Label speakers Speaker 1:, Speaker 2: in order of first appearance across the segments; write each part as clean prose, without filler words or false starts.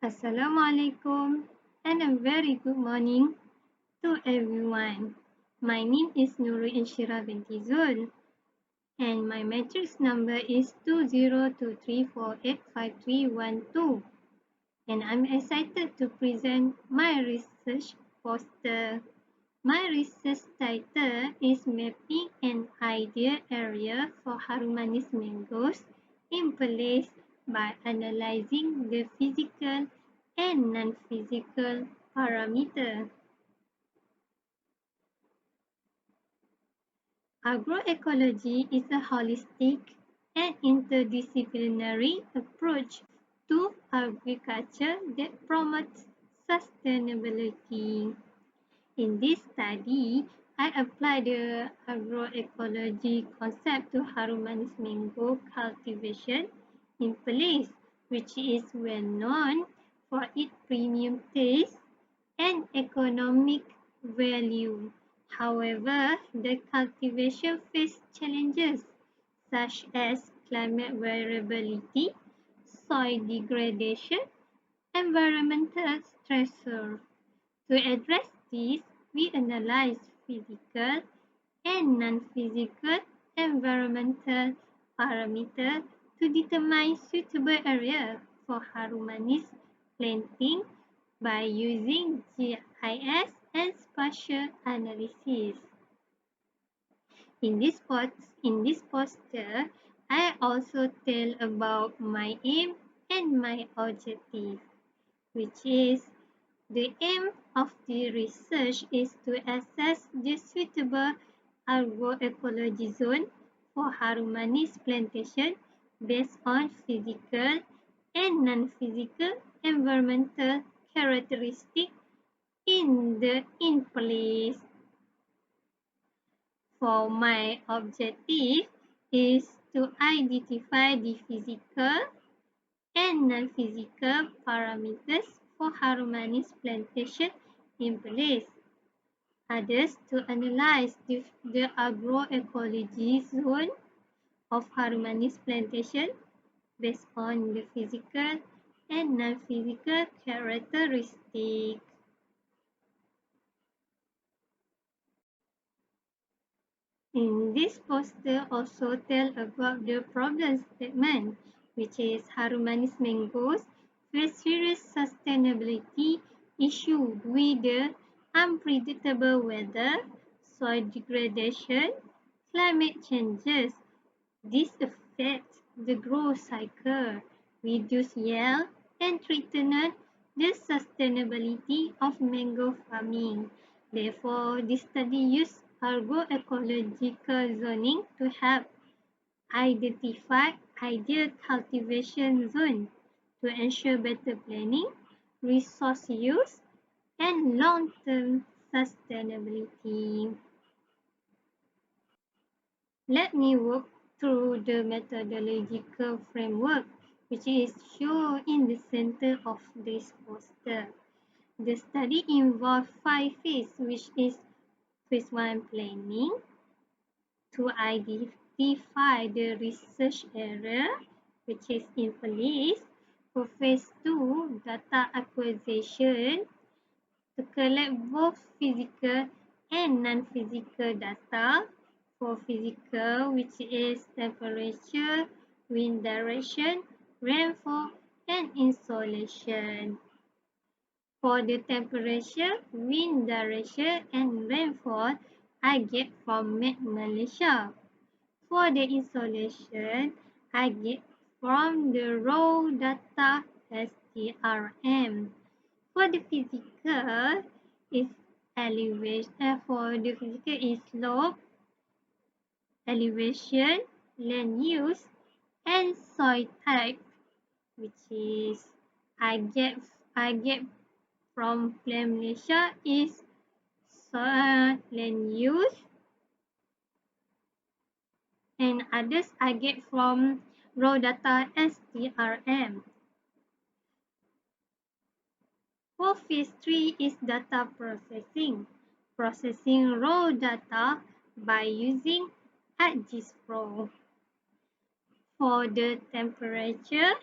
Speaker 1: Assalamualaikum and a very good morning to everyone. My name is Nurul Inshira binti Zul and my matrix number is 2023485312 and I'm excited to present my research poster. My research title is Mapping an Ideal Area for Harumanis Mangoes in Perlis by analyzing the physical and non-physical parameters. Agroecology is a holistic and interdisciplinary approach to agriculture that promotes sustainability. In this study, I applied the agroecology concept to harum manis mango cultivation in Perlis, which is well known for its premium taste and economic value. However, the cultivation faced challenges such as climate variability, soil degradation, environmental stressors. To address this, we analyze physical and non-physical environmental parameters to determine suitable area for harum manis planting by using GIS and spatial analysis. In this poster, I also tell about my aim and my objective, which is the aim of the research is to assess the suitable agroecology zone for harum manis plantation based on physical and non-physical environmental characteristics in place. For my objective is to identify the physical and non-physical parameters for harum manis plantation in place. Others to analyze the agroecology zone of harum manis plantation based on the physical and non-physical characteristics. In this poster also tell about the problem statement, which is harum manis mangoes face serious sustainability issue with the unpredictable weather, soil degradation, climate changes. This affects the growth cycle, reduce yield, and threaten the sustainability of mango farming. Therefore, this study used agroecological zoning to help identify ideal cultivation zones to ensure better planning, resource use, and long-term sustainability. Let me walk through the methodological framework which is shown in the center of this poster. The study involved 5 phases, which is phase 1 planning, to identify the research area, which is in place. For phase 2, data acquisition, to collect both physical and non-physical data. For physical, which is temperature, wind direction, rainfall, and insolation. For the temperature, wind direction, and rainfall, I get from Met Malaysia. For the insolation, I get from the raw data STRM. For the physical, is elevation. For the physical is slope, elevation, land use, and soil type, which is I get from Plan Malaysia is soil, land use, and others I get from raw data STRM. For phase 3 is data processing. Processing raw data by using ArcGIS-Pro. For the temperature,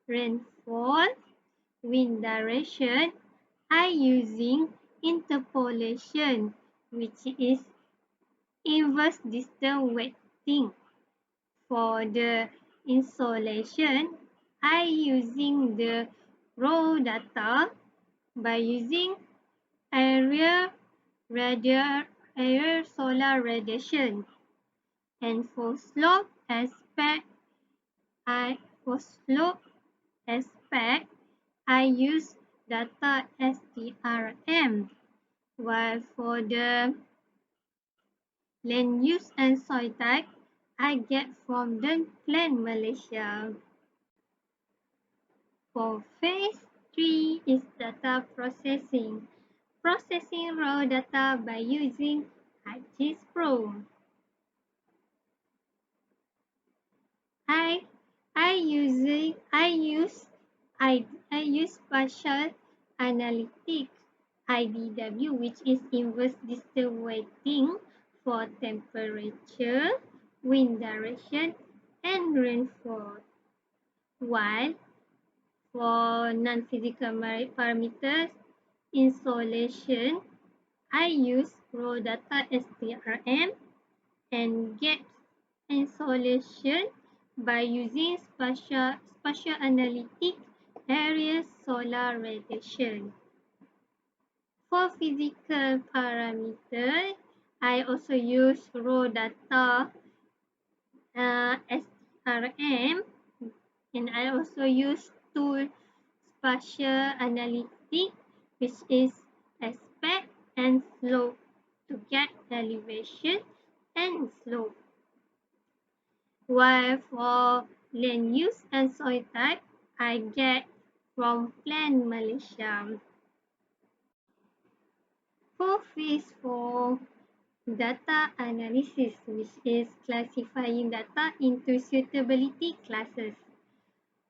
Speaker 1: rainfall, wind direction, I using interpolation, which is inverse distance weighting. For the insolation, I using the raw data by using area area solar radiation. And for slope aspect, for slope aspect, I use data STRM. While for the land use and soil type, I get from the Plan Malaysia. For phase 3 is data processing. Processing raw data by using ArcGIS Pro. I I use spatial analytic IDW, which is inverse distance weighting for temperature, wind direction, and rainfall. While for non-physical parameters, insolation, I use raw data STRM and get insolation by using spatial analytic area solar radiation. For physical parameter, I also use raw data SRM, and I also use tool spatial analytic, which is aspect and slope to get elevation and slope. While for land use and soil type, I get from Plan Malaysia. For phase 4, data analysis, which is classifying data into suitability classes.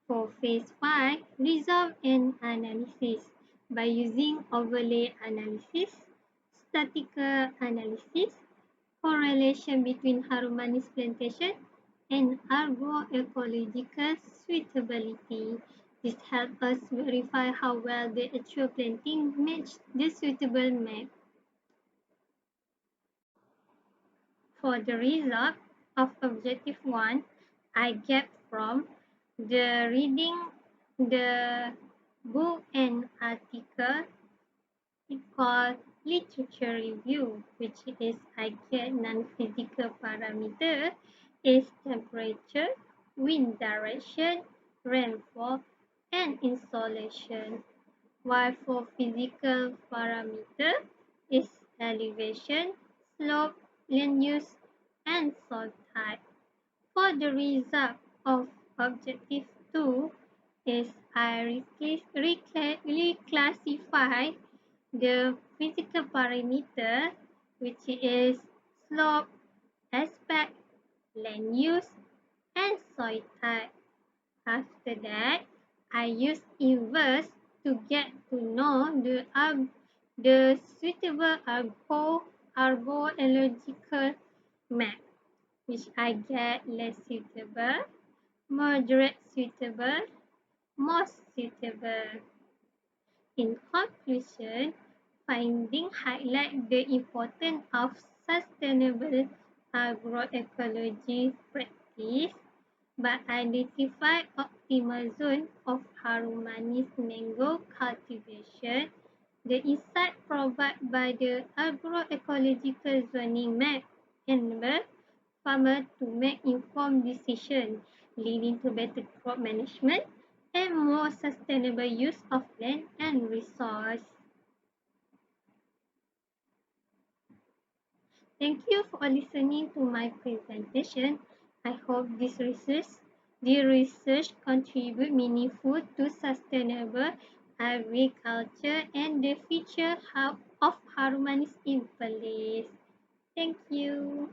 Speaker 1: For phase 5, resolve and analysis by using overlay analysis, statistical analysis, correlation between Harumanis plantation and agroecological suitability. This helps us verify how well the actual planting matches the suitable map. For the result of objective 1, I get from the reading the book and article called literature review, which is I get non-physical parameter is temperature, wind direction, rainfall, and insolation. While for physical parameter is elevation, slope, land use, and soil type. For the result of objective 2 is I reclassify the physical parameter, which is slope, aspect, land use, and soil type. After that, I use inverse to get to know the suitable arboecological map, which I get less suitable, moderate suitable, most suitable. In conclusion, finding highlight the importance of sustainable agroecology practice by identify optimal zone of Harumanis mango cultivation. The insight provided by the agroecological zoning map enable farmers to make informed decisions, leading to better crop management and more sustainable use of land and resource. Thank you for listening to my presentation. I hope the research contribute meaningful to sustainable agriculture and the future of Harumanis in Perlis. Thank you.